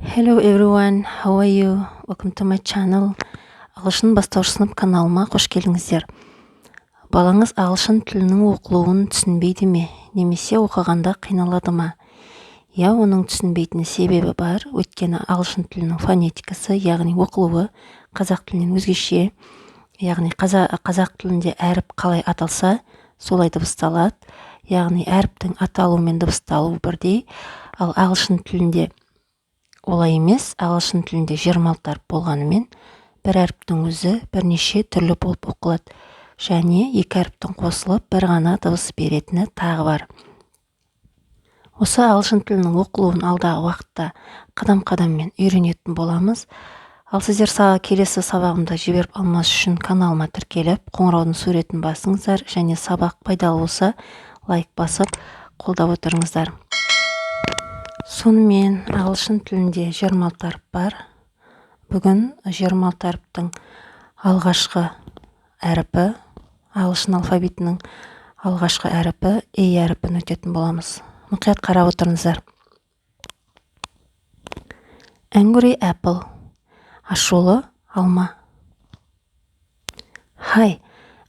Hello everyone, how are you? Welcome to my channel. Ағылшын бастауыш сынып каналыма қош келдіңіздер. Балаңыз ағылшын тілінің оқылуын түсінбейді ме, немесе оқығанда қиналады ма? Я, оның түсінбейтін себебі бар, өйткені ағылшын тілінің фонетикасы, яғни оқылуы қазақ тілінен өзгеше. Яғни қазақ тілінде әріп қалай аталса, солай дыбысталады. Яғни әріптің аталуы мен дыбысталуы бірдей, ал ағылшын тілінде олай емес. Ағылшын тілінде 26 әріп болғанымен, бір әріптің өзі бірнеше түрлі болып оқылады, және екі әріптің қосылып бір ғана дыбыс беретіні тағы бар. Осы ағылшын тілінің оқылуын алдағы уақытта қадам-қадаммен үйренетін боламыз. Ал сіздер келесі сабағымда жіберіп алмас үшін каналыма тіркеліп, қоңыраудың суретін басыңыздар, және сабақ пайдалы болса, лайк басып, қолдап отырыңыздар. Сонымен ағылшын тілінде 26 әріп бар. Бүгін 26 әріптің алғашқы әріпі, ағылшын алфавитінің алғашқы әріпі A әріпін өтетін боламыз. Мұқият қарап отырыңыздар. Angry apple. Ашулы алма. Hi,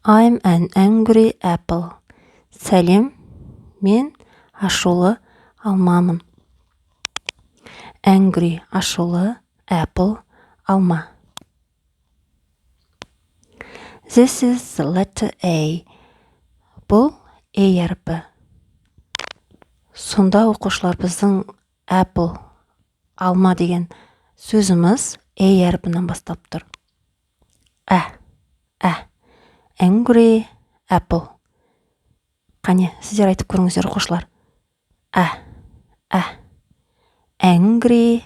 I'm an angry apple. Сәлем, мен ашулы алмамын. Angry, ашулы, apple, алма. This is the letter A. Бұл A әріпі. Сонда оқушылар біздің apple, алма деген сөзіміз A әріпінен бастап тұр. Angry apple. Қане, сіздер айтып көріңіздер оқушылар. Angry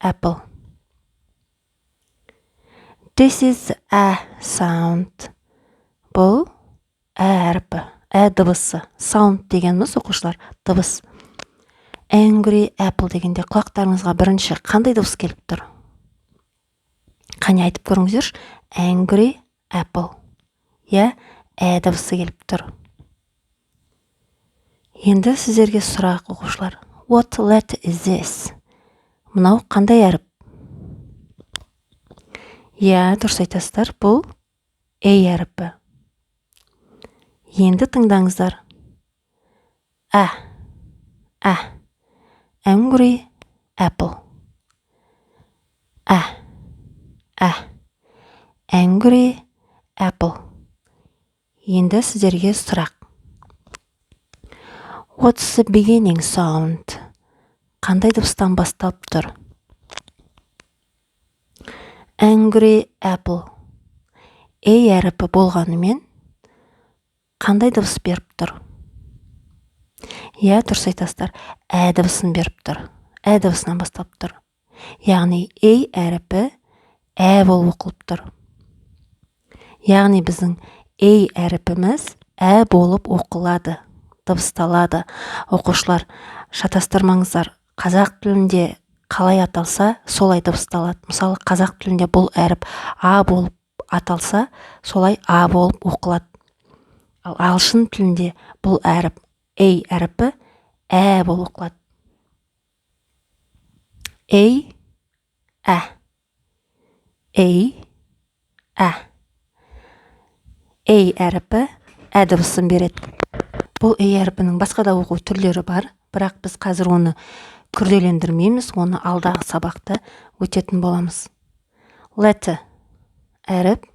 apple. This is a sound. Бұл әріпі, дыбысы. Sound дегеніміз оқушылар дыбыс. Angry apple дегенде құлақтарыңызға бірінші қандай дыбыс келіп тұр? Қане айтып көріңіздер. Angry apple. Я, дыбысы келіп тұр. Енді сіздерге сұрақ оқушылар. What letter is this? Мынау қандай әріп? Я, дұрыс айтасыздар, бұл A әріпі. Енді тыңдаңыздар. Angry apple. Angry apple. Енді сіздерге сұрақ. What's the beginning sound? Қандай дыбыстан бастап тұр? Angry apple. A әріпі болғанымен, қандай дыбыс беріп тұр? Я, дұрыс айтасыздар, дыбысын беріп тұр. Дыбысынан бастап тұр. Яғни A әріпі болып оқылып тұр. Яғни біздің A әріпіміз болып оқылады, дыбысталады. Оқушылар, шатастырмаңыздар. Қазақ тілінде қалай аталса, солай дыбысталады. Мысалы, қазақ тілінде бұл әріп А болып аталса, солай А болып оқылады. Ал ағылшын тілінде бұл әріп A әріпі болып оқылады. A әріпі дыбысын береді. Бұл A әріпінің басқа да оқу түрлері бар, бірақ біз қазір оны күрделендірмейміз, оны алдағы сабақта өтетін боламыз. Letter әріп,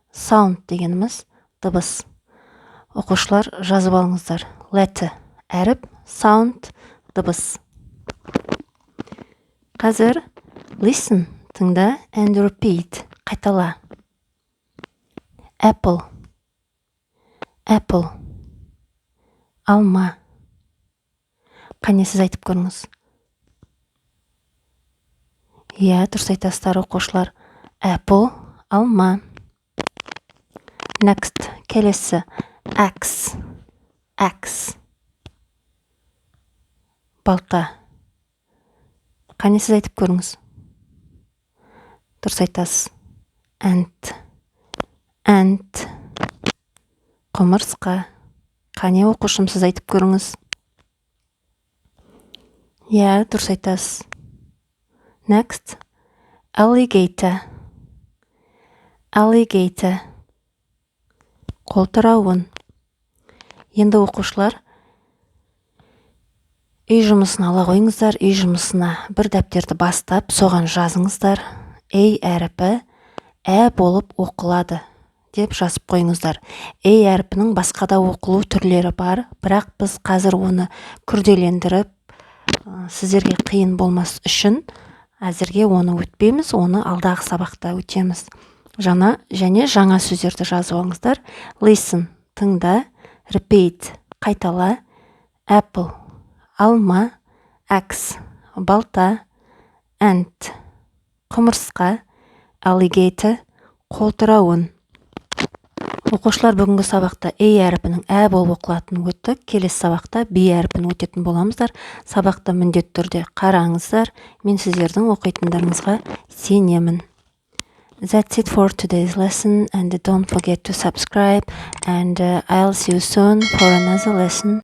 sound дегеніміз дыбыс. Оқушылар, жазып алыңыздар. Letter әріп, sound дыбыс. Қазір listen, тыңда, and repeat, қайтала. Apple. Алма. Қане, сіз айтып көріңіз. Я, дұрыс айтасыздар оқушылар. Apple, алма. Next, келесі. Axe. Балта. Қане, сіз айтып көріңіз. Дұрыс айтасыз. Ant. Құмырсқа. Қане, оқушым, сіз айтып көріңіз. Я, дұрыс айтасыз. Next, alligator. Alligator. Қолтырауын. Енді оқушылар, үй жұмысын ала қойыңыздар. Үй жұмысына бір дәптерді бастап, соған жазыңыздар. Эй әріпі ә болып оқылады деп жазып қойыңыздар. Эй әріпінің басқа да оқылу түрлері бар, бірақ біз қазір оны күрделендіріп, сіздерге қиын болмас үшін әзірге оны өтпейміз, оны алдағы сабақта өтеміз. Және жаңа сөздерді жазып алыңыздар. Listen, тыңда. Repeat, қайтала. Apple, алма. Axe, балта. Ant, құмырсқа. Alligator, қолтырауын. Оқушылар, бүгінгі сабақта эй әріпінің ә болып оқылатынын өттік. Келесі сабақта би әріпін өтетін боламыздар. Сабақта міндетті түрде қараңыздар. Мен сіздердің оқитындарыңызға сенемін. That's it for today's lesson, and don't forget to subscribe, and I'll see you soon for another lesson.